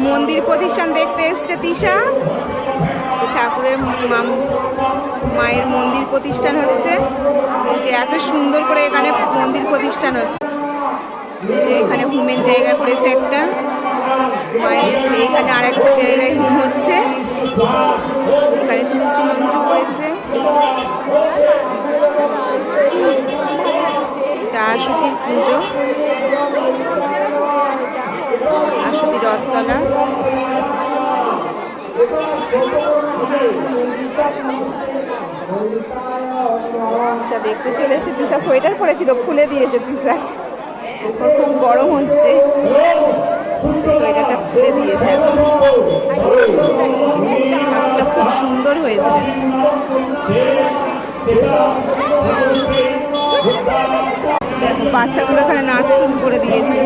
মন্দির প্রতিষ্ঠান দেখতে এসছে তিশা। ঠাকুরের মায়ের মন্দির প্রতিষ্ঠান হচ্ছে, যে এত সুন্দর করে এখানে মন্দির প্রতিষ্ঠান হচ্ছে, যে এখানে হোমের জায়গা করেছে একটা মায়ের, এখানে আর একটা জায়গায় হোম হচ্ছে, এখানে তুলসী মঞ্চ করেছে। এটা আশুতির পুজো, আশুতি রথতলা। তিশা দেখতে চলেছে, তিশা সোয়েটার পরেছিল, খুলে দিয়েছে তিশা, ওর খুব গরম হচ্ছে, সোয়েটারটা খুলে দিয়েছে। ঠাকুরটা খুব সুন্দর হয়েছে। বাচ্চাগুলো এখানে নাচ শুরু করে দিয়েছে।